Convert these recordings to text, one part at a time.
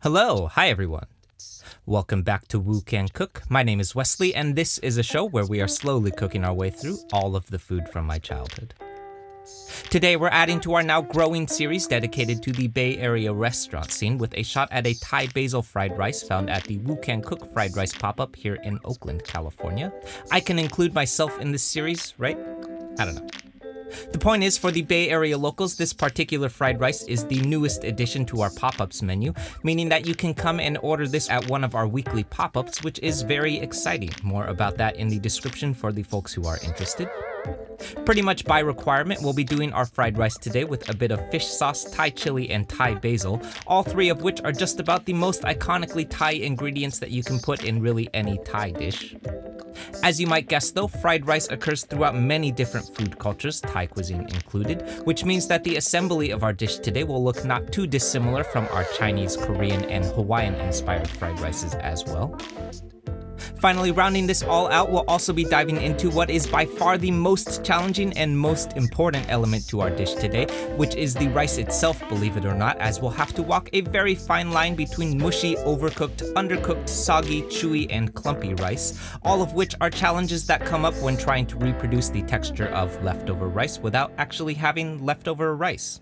Hello, hi everyone. Welcome back to Woo Can Cook. My name is Wesley, and this is a show where we are slowly cooking our way through all of the food from my childhood. Today we're adding to our now growing series dedicated to the Bay Area restaurant scene with a shot at a Thai basil fried rice found at the Woo Can Cook fried rice pop-up here in Oakland, California. I can include myself in this series, right? I don't know. The point is, for the Bay Area locals, this particular fried rice is the newest addition to our pop-ups menu, meaning that you can come and order this at one of our weekly pop-ups, which is very exciting. More about that in the description for the folks who are interested. Pretty much by requirement, we'll be doing our fried rice today with a bit of fish sauce, Thai chili, and Thai basil, all three of which are just about the most iconically Thai ingredients that you can put in really any Thai dish. As you might guess though, fried rice occurs throughout many different food cultures, Thai cuisine included, which means that the assembly of our dish today will look not too dissimilar from our Chinese, Korean, and Hawaiian inspired fried rices as well. Finally, rounding this all out, we'll also be diving into what is by far the most challenging and most important element to our dish today, which is the rice itself, believe it or not, as we'll have to walk a very fine line between mushy, overcooked, undercooked, soggy, chewy, and clumpy rice, all of which are challenges that come up when trying to reproduce the texture of leftover rice without actually having leftover rice.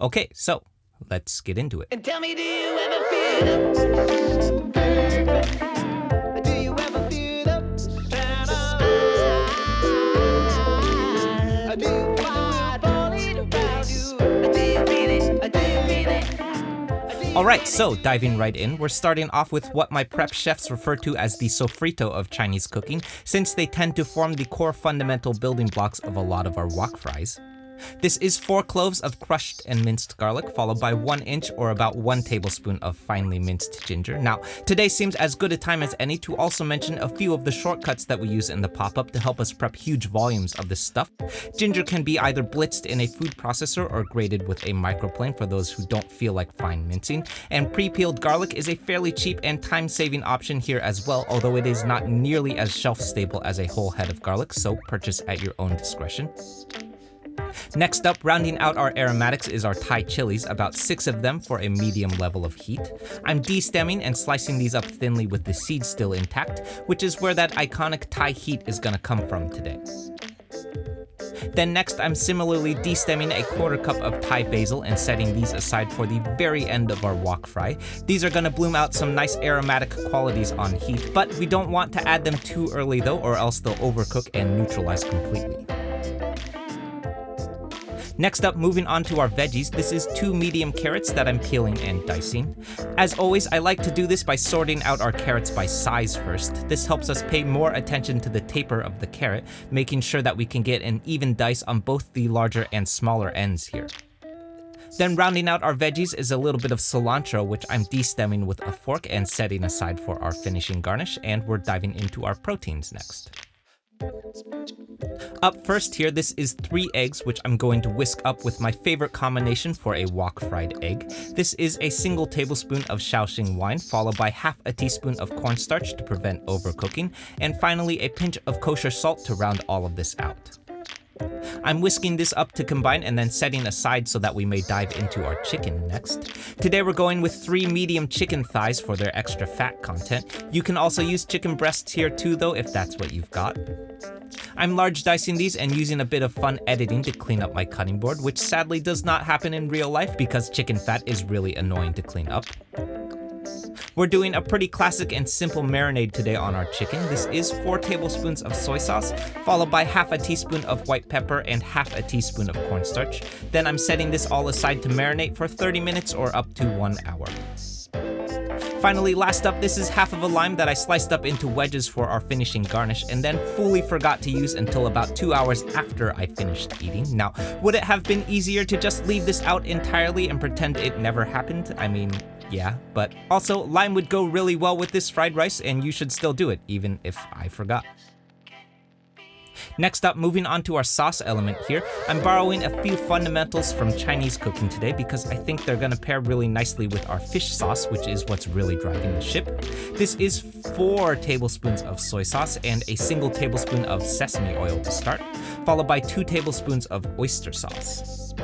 Okay, so let's get into it. And tell me, do you ever feel Alright, so diving right in, we're starting off with what my prep chefs refer to as the sofrito of Chinese cooking, since they tend to form the core fundamental building blocks of a lot of our wok fries. This is 4 cloves of crushed and minced garlic, followed by 1 inch or about 1 tablespoon of finely minced ginger. Now, today seems as good a time as any to also mention a few of the shortcuts that we use in the pop-up to help us prep huge volumes of this stuff. Ginger can be either blitzed in a food processor or grated with a microplane for those who don't feel like fine mincing, and pre-peeled garlic is a fairly cheap and time-saving option here as well, although it is not nearly as shelf-stable as a whole head of garlic, so purchase at your own discretion. Next up, rounding out our aromatics is our Thai chilies, about 6 of them for a medium level of heat. I'm de-stemming and slicing these up thinly with the seeds still intact, which is where that iconic Thai heat is gonna come from today. Then next, I'm similarly de-stemming a 1/4 cup of Thai basil and setting these aside for the very end of our wok fry. These are gonna bloom out some nice aromatic qualities on heat, but we don't want to add them too early though, or else they'll overcook and neutralize completely. Next up, moving on to our veggies, this is 2 medium carrots that I'm peeling and dicing. As always, I like to do this by sorting out our carrots by size first. This helps us pay more attention to the taper of the carrot, making sure that we can get an even dice on both the larger and smaller ends here. Then rounding out our veggies is a little bit of cilantro, which I'm de-stemming with a fork and setting aside for our finishing garnish, and we're diving into our proteins next. Up first here, this is 3 eggs, which I'm going to whisk up with my favorite combination for a wok fried egg. This is a single tablespoon of Shaoxing wine, followed by half a teaspoon of cornstarch to prevent overcooking, and finally a pinch of kosher salt to round all of this out. I'm whisking this up to combine and then setting aside so that we may dive into our chicken next. Today we're going with 3 medium chicken thighs for their extra fat content. You can also use chicken breasts here too though, if that's what you've got. I'm large dicing these and using a bit of fun editing to clean up my cutting board, which sadly does not happen in real life because chicken fat is really annoying to clean up. We're doing a pretty classic and simple marinade today on our chicken. This is 4 tablespoons of soy sauce, followed by half a teaspoon of white pepper and half a teaspoon of cornstarch. Then I'm setting this all aside to marinate for 30 minutes or up to 1 hour. Finally, last up, this is half of a lime that I sliced up into wedges for our finishing garnish and then fully forgot to use until about 2 hours after I finished eating. Now, would it have been easier to just leave this out entirely and pretend it never happened? I mean, yeah, but also lime would go really well with this fried rice and you should still do it, even if I forgot. Next up, moving on to our sauce element here, I'm borrowing a few fundamentals from Chinese cooking today because I think they're gonna pair really nicely with our fish sauce, which is what's really driving the ship. This is 4 tablespoons of soy sauce and a single tablespoon of sesame oil to start, followed by 2 tablespoons of oyster sauce.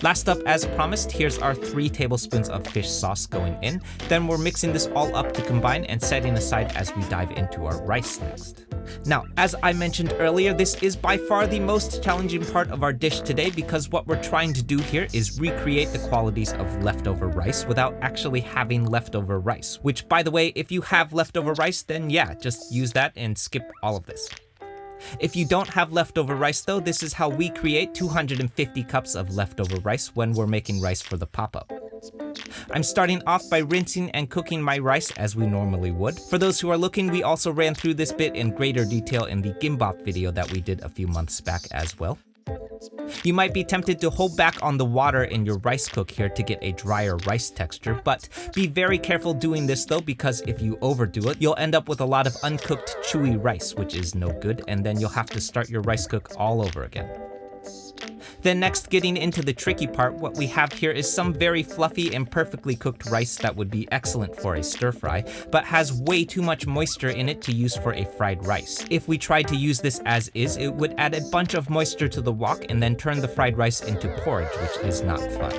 Last up, as promised, here's our 3 tablespoons of fish sauce going in. Then we're mixing this all up to combine and setting aside as we dive into our rice next. Now, as I mentioned earlier, this is by far the most challenging part of our dish today because what we're trying to do here is recreate the qualities of leftover rice without actually having leftover rice. Which, by the way, if you have leftover rice, then yeah, just use that and skip all of this. If you don't have leftover rice though, this is how we create 250 cups of leftover rice when we're making rice for the pop-up. I'm starting off by rinsing and cooking my rice as we normally would. For those who are looking, we also ran through this bit in greater detail in the gimbap video that we did a few months back as well. You might be tempted to hold back on the water in your rice cook here to get a drier rice texture, but be very careful doing this though, because if you overdo it, you'll end up with a lot of uncooked chewy rice, which is no good, and then you'll have to start your rice cook all over again. Then next, getting into the tricky part, what we have here is some very fluffy and perfectly cooked rice that would be excellent for a stir fry, but has way too much moisture in it to use for a fried rice. If we tried to use this as is, it would add a bunch of moisture to the wok and then turn the fried rice into porridge, which is not fun.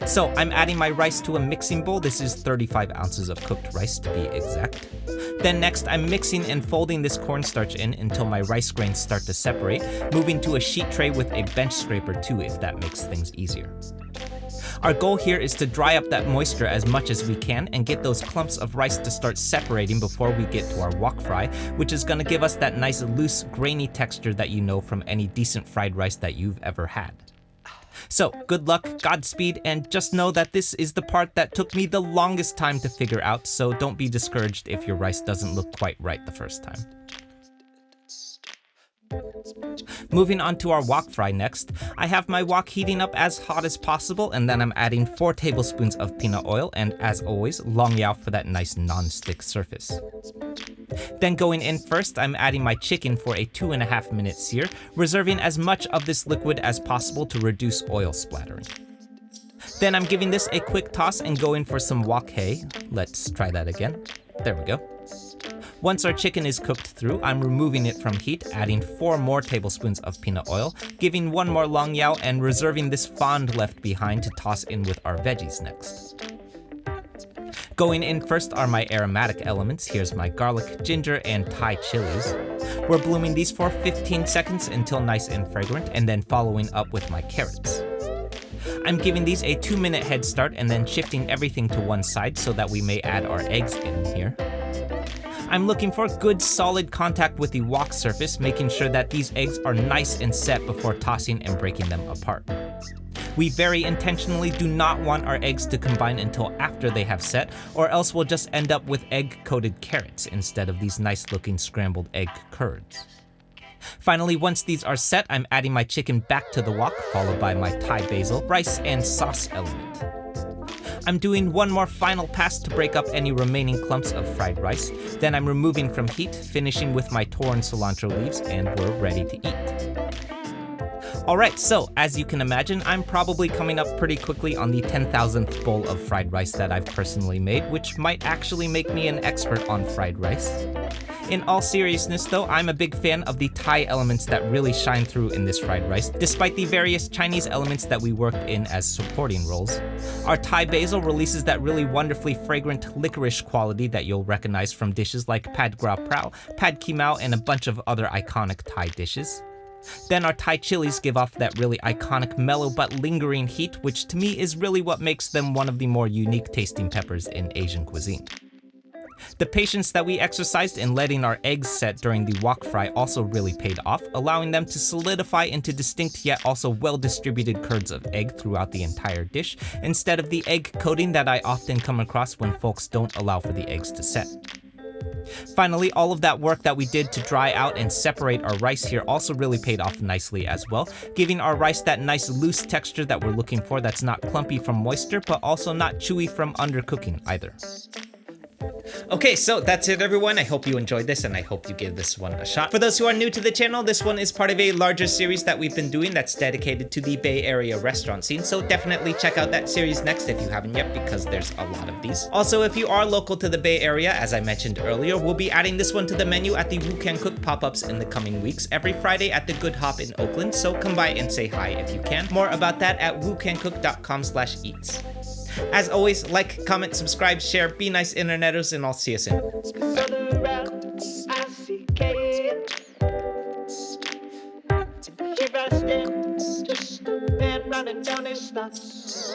So I'm adding my rice to a mixing bowl. This is 35 ounces of cooked rice to be exact. Then next, I'm mixing and folding this cornstarch in until my rice grains start to separate, moving to a sheet tray with a bench scraper too if that makes things easier. Our goal here is to dry up that moisture as much as we can and get those clumps of rice to start separating before we get to our wok fry, which is going to give us that nice loose, grainy texture that you know from any decent fried rice that you've ever had. So, good luck, Godspeed, and just know that this is the part that took me the longest time to figure out, so don't be discouraged if your rice doesn't look quite right the first time. Moving on to our wok fry next, I have my wok heating up as hot as possible, and then I'm adding 4 tablespoons of peanut oil, and as always, long yao for that nice non-stick surface. Then going in first, I'm adding my chicken for a 2.5 minute sear, reserving as much of this liquid as possible to reduce oil splattering. Then I'm giving this a quick toss and going for some wok hei. Let's try that again. There we go. Once our chicken is cooked through, I'm removing it from heat, adding 4 more tablespoons of peanut oil, giving 1 more long yao, and reserving this fond left behind to toss in with our veggies next. Going in first are my aromatic elements. Here's my garlic, ginger, and Thai chilies. We're blooming these for 15 seconds until nice and fragrant, and then following up with my carrots. I'm giving these a 2-minute head start and then shifting everything to one side so that we may add our eggs in here. I'm looking for good solid contact with the wok surface, making sure that these eggs are nice and set before tossing and breaking them apart. We very intentionally do not want our eggs to combine until after they have set, or else we'll just end up with egg-coated carrots instead of these nice-looking scrambled egg curds. Finally, once these are set, I'm adding my chicken back to the wok, followed by my Thai basil, rice, and sauce element. I'm doing one more final pass to break up any remaining clumps of fried rice. Then I'm removing from heat, finishing with my torn cilantro leaves, and we're ready to eat. Alright, so as you can imagine, I'm probably coming up pretty quickly on the 10,000th bowl of fried rice that I've personally made, which might actually make me an expert on fried rice. In all seriousness though, I'm a big fan of the Thai elements that really shine through in this fried rice, despite the various Chinese elements that we worked in as supporting roles. Our Thai basil releases that really wonderfully fragrant licorice quality that you'll recognize from dishes like pad gras prao, pad ki mao, and a bunch of other iconic Thai dishes. Then our Thai chilies give off that really iconic mellow but lingering heat, which to me is really what makes them one of the more unique tasting peppers in Asian cuisine. The patience that we exercised in letting our eggs set during the wok fry also really paid off, allowing them to solidify into distinct yet also well-distributed curds of egg throughout the entire dish, instead of the egg coating that I often come across when folks don't allow for the eggs to set. Finally, all of that work that we did to dry out and separate our rice here also really paid off nicely as well, giving our rice that nice loose texture that we're looking for that's not clumpy from moisture, but also not chewy from undercooking either. Okay, so that's it everyone. I hope you enjoyed this and I hope you give this one a shot. For those who are new to the channel, this one is part of a larger series that we've been doing that's dedicated to the Bay Area restaurant scene, so definitely check out that series next if you haven't yet, because there's a lot of these. Also, if you are local to the Bay Area, as I mentioned earlier, we'll be adding this one to the menu at the Woo Can Cook pop-ups in the coming weeks, every Friday at the Good Hop in Oakland, so come by and say hi if you can. More about that at woocancook.com/eats. As always, like, comment, subscribe, share, be nice interneters, and I'll see you soon. Running down his nuts.